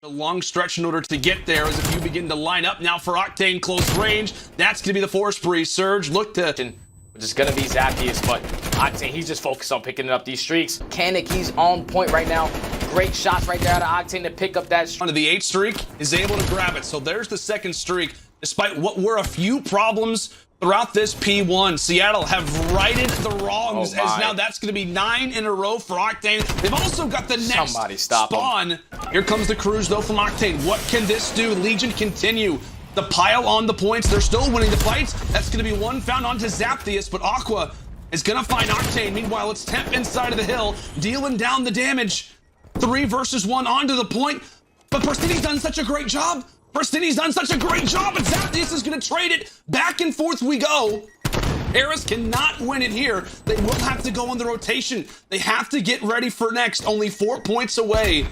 A long stretch in order to get there as if you begin to line up now for Octane close range. That's going to be the force breeze surge. Look to... Which is going to be Zappiest, but Octane, he's just focused on picking up these streaks. Mechanic, he's on point right now. Great shots right there out of Octane to pick up that streak. Onto the 8th streak, is able to grab it. So there's the 2nd streak. Despite what were a few problems throughout this P1, Seattle have righted the wrongs, as now that's going to be 9 in a row for Octane. They've also got the next spawn. Here comes the cruise, though, from Octane. What can this do? Legion continue to pile on the points. They're still winning the fights. That's going to be one found onto Zappiest, but Aqua is going to find Octane. Meanwhile, it's Temp inside of the hill, dealing down the damage. 3 versus 1 onto the point, but Prestinni's done such a great job. Prestinni's done such a great job, and Zappiest is going to trade it. Back and forth we go. Paris cannot win it here. They will have to go on the rotation. They have to get ready for next. Only 4 points away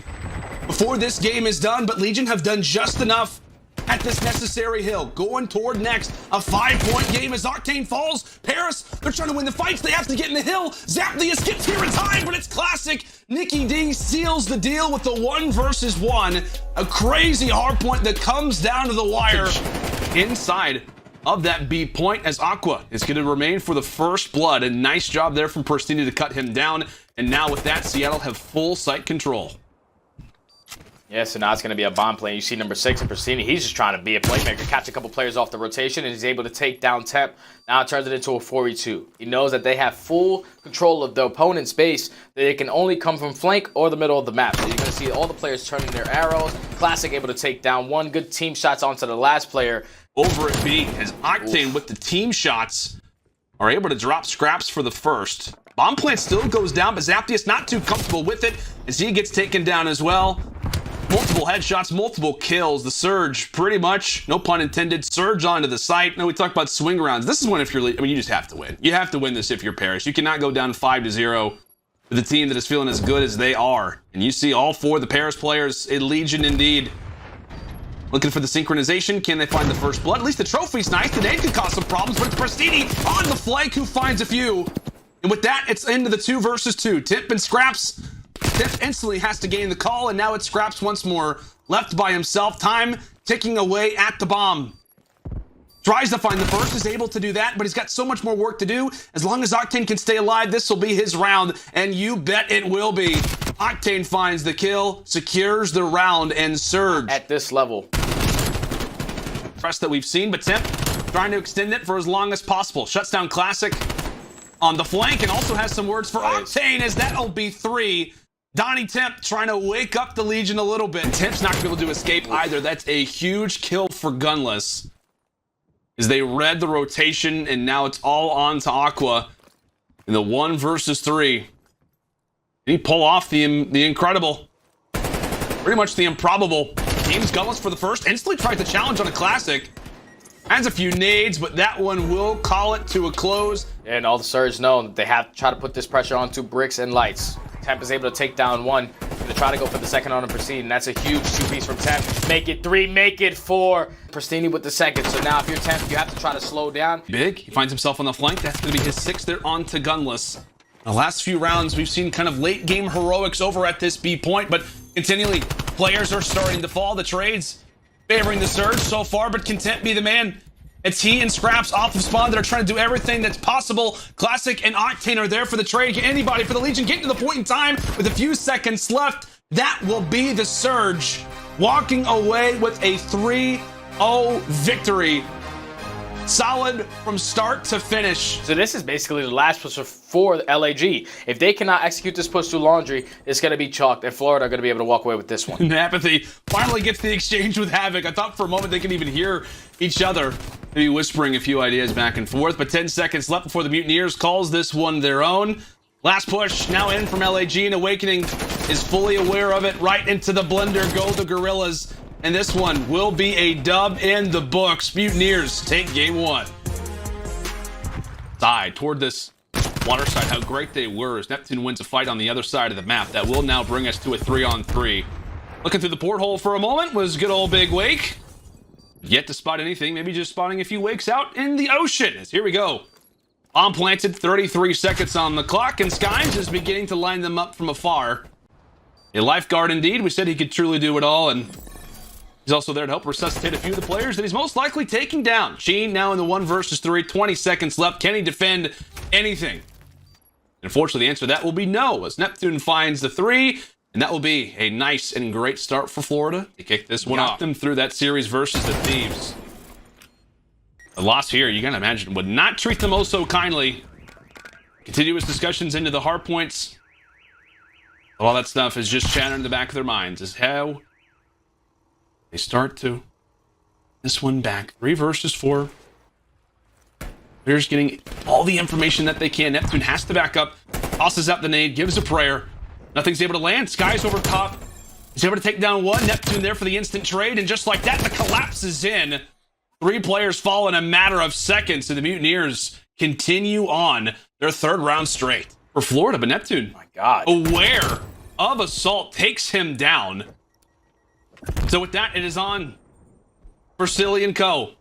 before this game is done, but Legion have done just enough at this necessary hill. Going toward next. A 5-point game as Octane falls. Paris, they're trying to win the fights. They have to get in the hill. Zappiest gets here in time, but it's classic. Nikki D seals the deal with the 1 versus 1. A crazy hard point that comes down to the wire inside of that B point as Aqua is going to remain for the first blood. A nice job there from Prestinni to cut him down. And now with that, Seattle have full site control. Yeah, so now it's going to be a bomb play. You see number 6 and Prestinni. He's just trying to be a playmaker, catch a couple players off the rotation, and he's able to take down Temp. Now it turns it into a 4v2. He knows that they have full control of the opponent's base, that it can only come from flank or the middle of the map. So you're going to see all the players turning their arrows. Classic able to take down one. Good team shots onto the last player. Over at B, as Octane with the team shots are able to drop scraps for the first. Bomb plant still goes down, but Zappiest not too comfortable with it as he gets taken down as well. Multiple headshots, multiple kills. The surge, pretty much, no pun intended, surge onto the site. No, we talked about swing rounds. This is one if you're, I mean, you just have to win. You have to win this if you're Paris. You cannot go down 5-0 with a team that is feeling as good as they are. And you see all 4 of the Paris players, a Legion indeed. Looking for the synchronization. Can they find the first blood? At least the trophy's nice. The nade could cause some problems, but it's Prestinni on the flank who finds a few. And with that, it's into the 2 versus 2. Tip and Scraps. Tip instantly has to gain the call, and now it's Scraps once more, left by himself. Time ticking away at the bomb. Tries to find the first, is able to do that, but he's got so much more work to do. As long as Octane can stay alive, this will be his round, and you bet it will be. Octane finds the kill, secures the round, and surge. At this level. Press that we've seen, but Temp trying to extend it for as long as possible. Shuts down Classic on the flank, and also has some words for Octane, as that'll be 3. Donnie Temp trying to wake up the Legion a little bit. Temp's not going to be able to escape either. That's a huge kill for Gunless, as they read the rotation, and now it's all on to Aqua in the 1 versus 3. Did he pull off the incredible? Pretty much the improbable. Games Gunless for the first. Instantly tried to challenge on a Classic. Has a few nades, but that one will call it to a close. And all the Surge know that they have to try to put this pressure onto bricks and lights. Temp is able to take down 1. Gonna try to go for the second on the Prestinni, and that's a huge 2-piece from Temp. Make it 3, make it 4. Prestinni with the second. So now if you're Temp, you have to try to slow down. Big, he finds himself on the flank. That's gonna be his 6th there on to Gunless. The last few rounds, we've seen kind of late game heroics over at this B point, but continually, players are starting to fall. The trades favoring the Surge so far, but can Temp be the man? It's he and Scraps off of spawn that are trying to do everything that's possible. Classic and Octane are there for the trade. Can anybody for the Legion get to the point in time with a few seconds left? That will be the Surge walking away with a 3-0 victory. Solid from start to finish. So this is basically the last push for the LAG. If they cannot execute this push through Laundry, it's going to be chalked, and Florida are going to be able to walk away with this one. And Apathy finally gets the exchange with Havoc. I thought for a moment they could even hear each other, maybe whispering a few ideas back and forth, but 10 seconds left before the Mutineers calls this one their own. Last push now in from LAG, and Awakening is fully aware of it. Right into the blender go the Guerillas. And this one will be a dub in the books. Mutineers take game 1. Side toward this water side, how great they were as Neptune wins a fight on the other side of the map. That will now bring us to a 3-on-3. Looking through the porthole for a moment was good old Big Wake. Yet to spot anything, maybe just spotting a few wakes out in the ocean. As here we go. Bomb planted, 33 seconds on the clock, and Skimes is beginning to line them up from afar. A lifeguard indeed. We said he could truly do it all, and He's also there to help resuscitate a few of the players that he's most likely taking down. Sheen now in the 1 versus 3, 20 seconds left. Can he defend anything? Unfortunately, the answer to that will be no, as Neptune finds the 3, and that will be a nice and great start for Florida to kick this one off. Them through that series versus the Thieves. The loss here, you gotta imagine, would not treat them oh so kindly. Continuous discussions into the hard points. All that stuff is just chattering in the back of their minds, is how they start to this one back. 3 versus 4. They're just getting all the information that they can. Neptune has to back up, tosses out the nade, gives a prayer. Nothing's able to land. Sky's over top. He's able to take down 1. Neptune there for the instant trade, and just like that, the collapse is in. 3 players fall in a matter of seconds, and the Mutineers continue on their 3rd round straight for Florida. But Neptune, my God, aware of assault, takes him down. So with that, it is on for Cellium and co.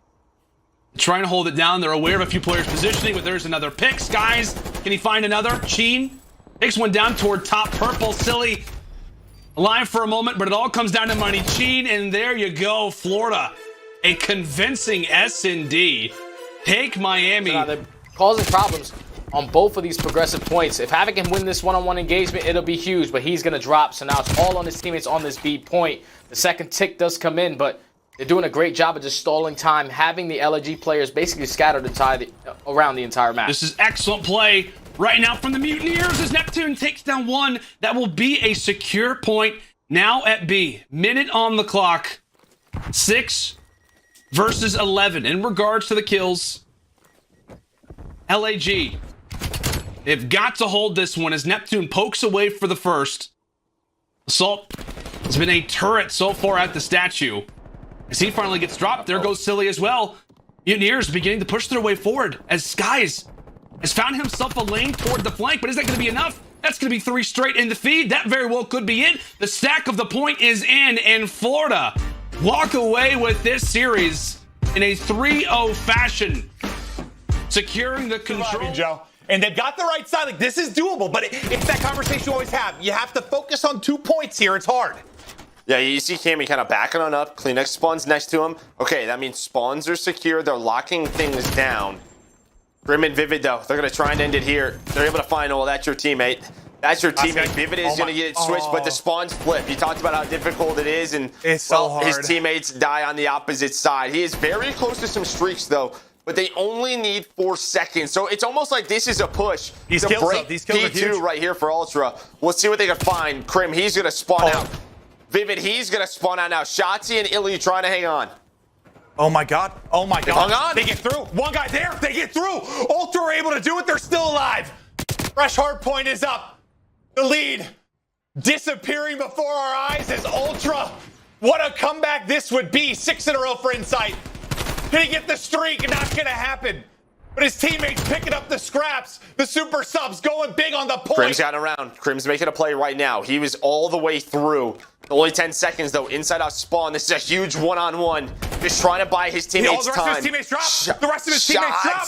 Trying to hold it down. They're aware of a few players positioning, but there's another pick. Skies, can he find another? Sheen takes one down toward top purple. Silly alive for a moment, but it all comes down to money. Sheen, and there you go, Florida. A convincing S&D. Take Miami. So they're causing problems on both of these progressive points. If Havoc can win this one-on-one engagement, it'll be huge, but he's going to drop. So now it's all on his teammates on this B point. The second tick does come in, but they're doing a great job of just stalling time, having the LG players basically scattered around the entire map. This is excellent play right now from the Mutineers as Neptune takes down 1. That will be a secure point now at B. Minute on the clock. 6 versus 11 in regards to the kills. LAG, they've got to hold this one as Neptune pokes away for the first. Assault has been a turret so far at the statue. As he finally gets dropped, there goes Silly as well. Mutineers beginning to push their way forward as Skies has found himself a lane toward the flank, but is that going to be enough? That's going to be 3 straight in the feed. That very well could be it. The stack of the point is in, and Florida walk away with this series in a 3-0 fashion, securing the control. Joe. And they've got the right side. Like, this is doable, but it's that conversation you always have. You have to focus on 2 points here. It's hard. Yeah, you see Cammy kind of backing on up. Kleenex spawns next to him. Okay, that means spawns are secure. They're locking things down. Grim and Vivid, though, they're going to try and end it here. They're able to find, well, that's your teammate. That's your teammate. Vivid is going to get it switched, but the spawns flip. You talked about how difficult it is, and it's so hard. His teammates die on the opposite side. He is very close to some streaks, though, but they only need 4 seconds. So it's almost like this is a push These to kills, break these kills are P2 huge. right here for Ultra. We'll see what they can find. Crim, he's going to spawn out. Vivid, he's going to spawn out now. Shotzzy and ILLey trying to hang on. Oh my God. Oh my God. Hung on. They get through. One guy there. They get through. Ultra are able to do it. They're still alive. Fresh hard point is up. The lead disappearing before our eyes as Ultra. What a comeback this would be. 6 in a row for Insight. Can he get the streak? Not going to happen. But his teammates picking up the scraps. The super subs going big on the point. Crim's got around. Crim's making a play right now. He was all the way through. Only 10 seconds, though. Inside out spawn. This is a huge one-on-one. Just trying to buy his teammates the rest time. of his teammates drop. The rest of his teammates drop.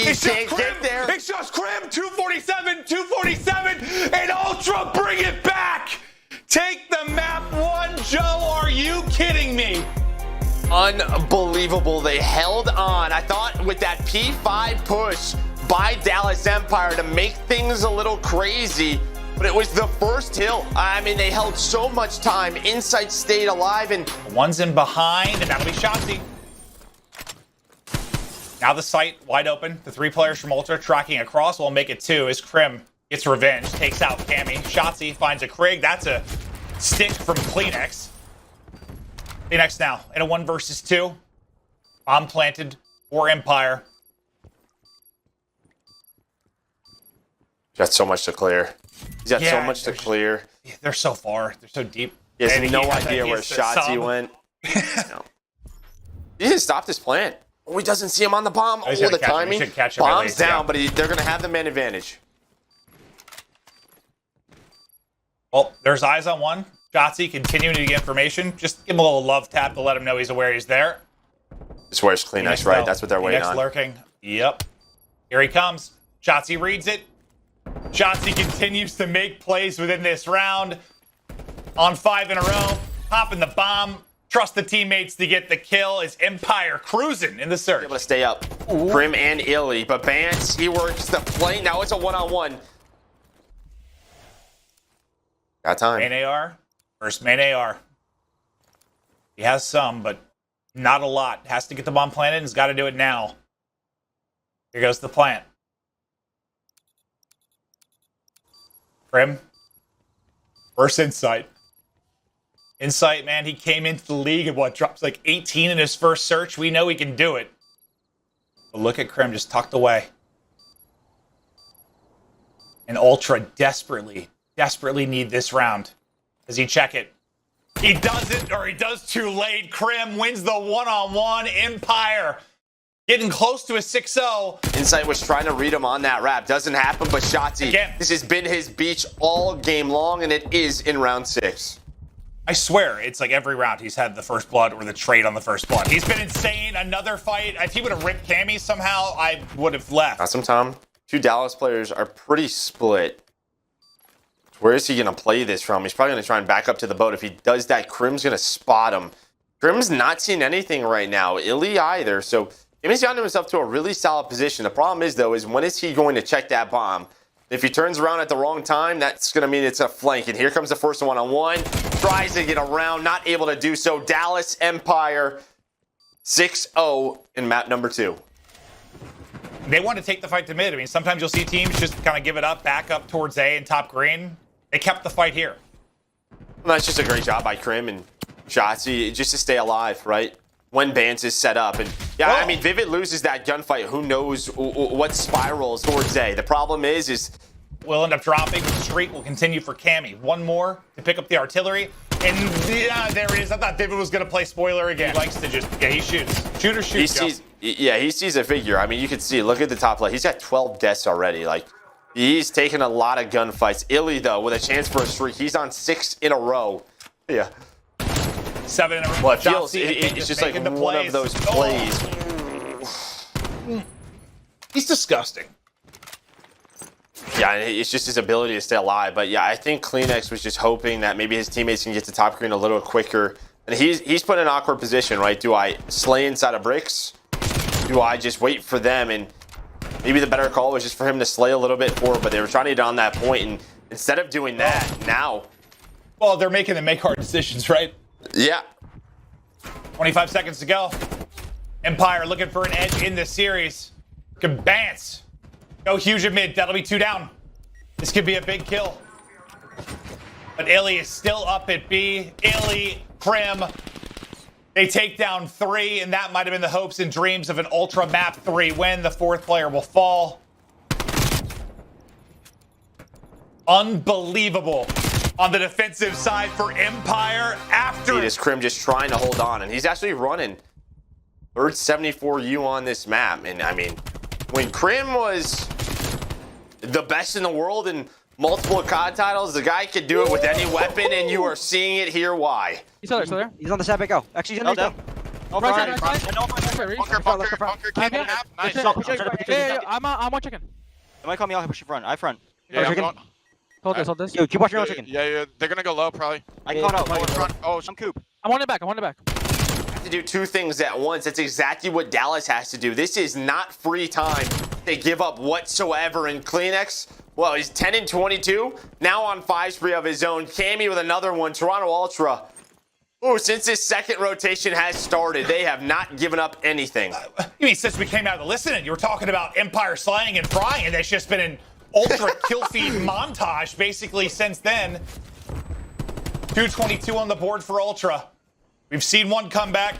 It's just Crim. It's just Crim. 247, 247, and Ultra bring it back. Take the map 1, Joe. Are you kidding me? Unbelievable. They held on. I thought with that P5 push by Dallas Empire to make things a little crazy, but it was the first hill. I mean, they held so much time. Insight stayed alive, and One's in behind, and that'll be Shotzzy. Now the site wide open. The 3 players from Ultra tracking across will make it 2 as Crim gets revenge, takes out Cammy. Shotzzy finds a Krig. That's a stick from Kleenex. Kleenex now in a 1 versus 2. Bomb planted for Empire. he's got so much to clear. He's got so much to clear. They're so far. They're so deep. He has And no he idea where has the Shotzzy sub. went. No. He didn't stop this plan. Oh, he doesn't see him on the bomb. He's Oh, gonna the catch him. He timing. should catch him Bomb's release, down, yeah. but they're going to have the man advantage. Well, there's eyes on one. Shotzzy continuing to get information. Just give him a little love tap to let him know he's aware he's there. This where's Kleenex, right? That's what they're waiting on. Lurking. Yep. Here he comes. Shotzzy reads it. Shotzzy continues to make plays within this round. On 5 in a row. Popping the bomb. trust the teammates to get the kill. Is Empire cruising in the search? Able to stay up. Grim and ILLey, but Bance, he works the flank. Now it's a one-on-one. Got time. Main AR. First main AR. He has some, but not a lot. Has to get the bomb planted and has got to do it now. Here goes the plant. Grim. First insight. Insight, man, he came into the league and drops like 18 in his first search. We know he can do it. But look at Crim just tucked away. And Ultra desperately need this round. Does he check it? He doesn't, or he does too late. Crim wins the one-on-one. Empire getting close to a 6-0. Insight was trying to read him on that wrap. Doesn't happen, but Shotzzy, Again. This has been his beach all game long, and it is in round 6. I swear, it's like every round he's had the first blood or the trade on the first blood. He's been insane. Another fight. If he would have ripped Cammy somehow, I would have left. Got some time. 2 Dallas players are pretty split. Where is he going to play this from? He's probably going to try and back up to the boat. If he does that, Crim's going to spot him. Crim's not seeing anything right now. ILLey either. So Cammy's gotten himself to a really solid position. The problem is, though, is when is he going to check that bomb? If he turns around at the wrong time, that's going to mean it's a flank. And here comes the first one-on-one. Tries to get around, not able to do so. Dallas Empire 6-0 in map number 2. They want to take the fight to mid. I mean, sometimes you'll see teams just kind of give it up, back up towards A and top green. They kept the fight here. Well, that's just a great job by Crim and Shotzzy just to stay alive, right? When Bance is set up. And yeah, I mean, Vivid loses that gunfight. Who knows what spirals towards A. The problem is We'll end up dropping. The streak will continue for Cammy. One more to pick up the artillery. And yeah, there it is. I thought Vivid was going to play spoiler again. He likes to just, yeah, he shoots. Shoot or shoot. He sees a figure. I mean, you can see, look at the top left. He's got 12 deaths already. Like, he's taken a lot of gunfights. ILLey, though, with a chance for a streak. He's on 6 in a row. Yeah. 7 in a row. Well, it feels, it's just like one of those plays. Oh. He's disgusting. Yeah, it's just his ability to stay alive. But yeah, I think CleanX was just hoping that maybe his teammates can get to top green a little quicker. And he's put in an awkward position, right? Do I slay inside of bricks? Do I just wait for them? And maybe the better call was just for him to slay a little bit forward, but they were trying to get on that point. And instead of doing that, now. Well, they're making them make hard decisions, right? Yeah. 25 seconds to go. Empire looking for an edge in this series. Can Bance go huge at mid. That'll be 2 down. This could be a big kill. But ILLey is still up at B. ILLey, Crim. They take down 3, and that might have been the hopes and dreams of an Ultra Map 3 win. The 4th player will fall. Unbelievable on the defensive side for Empire after This Crim just trying to hold on, and he's actually running 74U on this map. And I mean, when Crim was the best in the world in multiple COD titles, the guy could do it with any weapon, and you are seeing it here. Why? He's still there. He's on the side back. Go. Actually, he's in there. Bunker, Nice. Yeah, I'm on chicken. They might call me out. I push you front. I front. Yeah, I'm going. Hold this. Yo, keep watching your own chicken. Yeah, they're gonna go low probably. I caught out. Oh, in front. Oh, I'm Coop. I'm on it back. To do 2 things at once. That's exactly what Dallas has to do. This is not free time to give up whatsoever. And CleanX, well, he's 10 and 22, now on 5 spree of his own. Cammy with another one. Toronto Ultra. Ooh, since this second rotation has started, they have not given up anything. You mean since we came out of the listening, you were talking about Empire slaying and frying, and it's just been an Ultra kill feed montage basically since then. 222 on the board for Ultra. We've seen one comeback.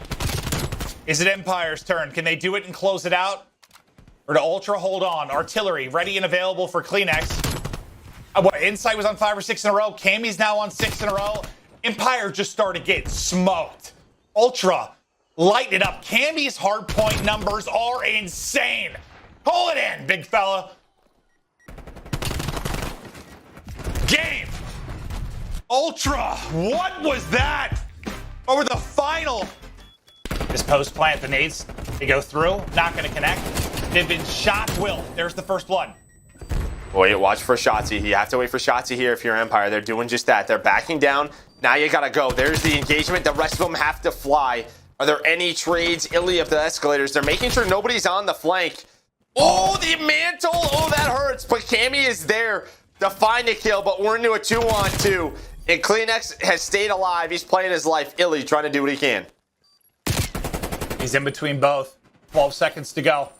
Is it Empire's turn? Can they do it and close it out? Or to Ultra hold on? Artillery ready and available for CleanX. Insight was on 5 or 6 in a row. Cammy's now on 6 in a row. Empire just started getting smoked. Ultra, lighten it up. Cammy's hardpoint numbers are insane. Pull it in, big fella. Game. Ultra, what was that? Over the final. This post plant, the nades, they go through, not going to connect. They've been shot, Will. There's the first blood. Boy, watch for Shotzzy. You have to wait for Shotzzy here if you're Empire. They're doing just that. They're backing down. Now you gotta go. There's the engagement. The rest of them have to fly. Are there any trades? ILLey of the escalators. They're making sure nobody's on the flank. Oh, the mantle. Oh, that hurts. But Cammy is there to find a kill, but we're into a 2-on-2. And Cleanex has stayed alive. He's playing his life. ILLey trying to do what he can. He's in between both. 12 seconds to go.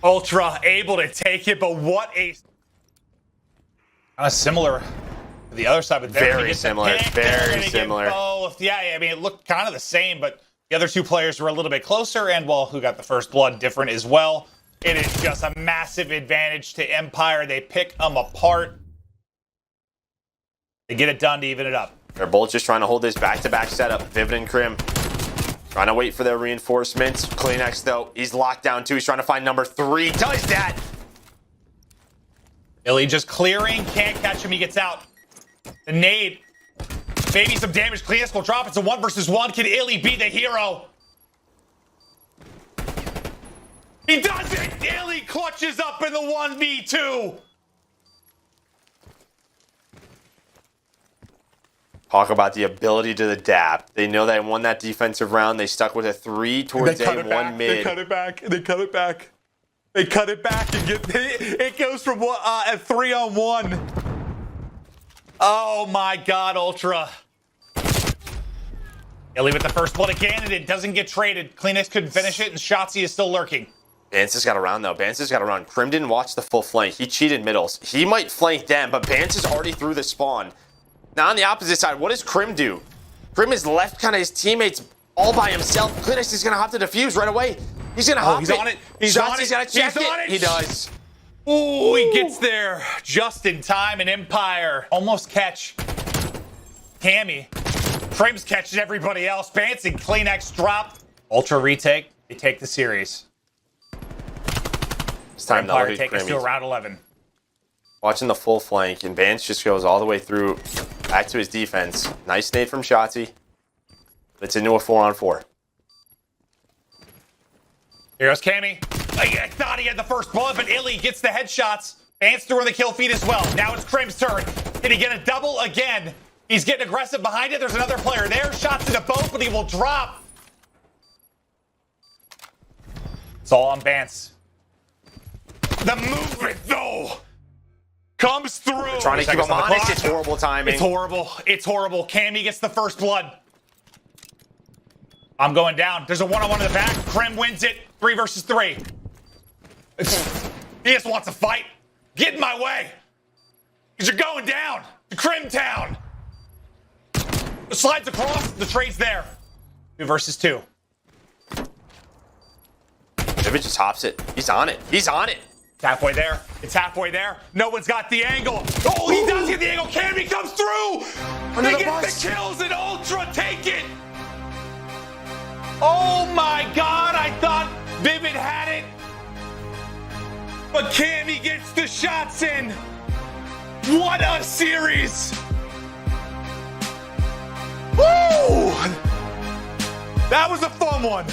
Ultra able to take it, but what a... Kind of similar to the other side, but Very similar. Very get similar. Both. Yeah, I mean, it looked kind of the same, but the other two players were a little bit closer, and, well, who got the first blood different as well. It is just a massive advantage to Empire. They pick them apart. They get it done to even it up. They're both just trying to hold this back-to-back setup. Vivid and Crim trying to wait for their reinforcements. Cleanex, though, he's locked down, too. He's trying to find number 3. Does that. ILLey just clearing. Can't catch him. He gets out. The nade. Maybe some damage. Cleanex will drop. It's a 1 versus 1. Can ILLey be the hero? He does it! ILLey clutches up in the 1v2. Talk about the ability to adapt. They know they won that defensive round. They stuck with a 3 towards A, 1 mid. They cut it back. They cut it back. They cut it back and get it goes from a 3-on-1. Oh my God, Ultra. ILLey with the first blood again, and it doesn't get traded. Cleanex couldn't finish it, and Shotzzy is still lurking. Bance has got around, though. Bance has got around. Crim didn't watch the full flank. He cheated middles. He might flank them, but Bance is already through the spawn. Now on the opposite side, what does Crim do? Crim has left kind of his teammates all by himself. Cleanex is going to hop to defuse right away. He's going to hop he's on it. He's on it. He's got to check it. He does. Ooh, he gets there just in time, and Empire almost catch Cammy. Crim's catches everybody else. Bance and Cleanex drop. Ultra retake. They take the series. It's time to Empire look at take us to Crim. round 11. Watching the full flank, and Bance just goes all the way through back to his defense. Nice nade from Shotzzy. It's into a 4-on-4. Here goes Cammy. I thought he had the first blood, but ILLey gets the headshots. Bance throwing the kill feed as well. Now it's Crim's turn. Did he get a double again? He's getting aggressive behind it. There's another player there. Shots into both, but he will drop. It's all on Bance. The movement, though, comes through. Trying to keep him honest. It's horrible timing. It's horrible. It's horrible. Cammy gets the first blood. I'm going down. There's a 1-on-1 in the back. Crim wins it. 3 versus 3. He just wants to fight. Get in my way. Because you're going down to Crim Town. The slides across. The trade's there. 2 versus 2. Vivid just hops it. He's on it. He's on it. It's halfway there. It's halfway there. No one's got the angle. Oh, he does get the angle. Cammy comes through. They get the kills and Ultra take it. Oh my God, I thought Vivid had it. But Cammy gets the shots in. What a series. Woo! That was a fun one.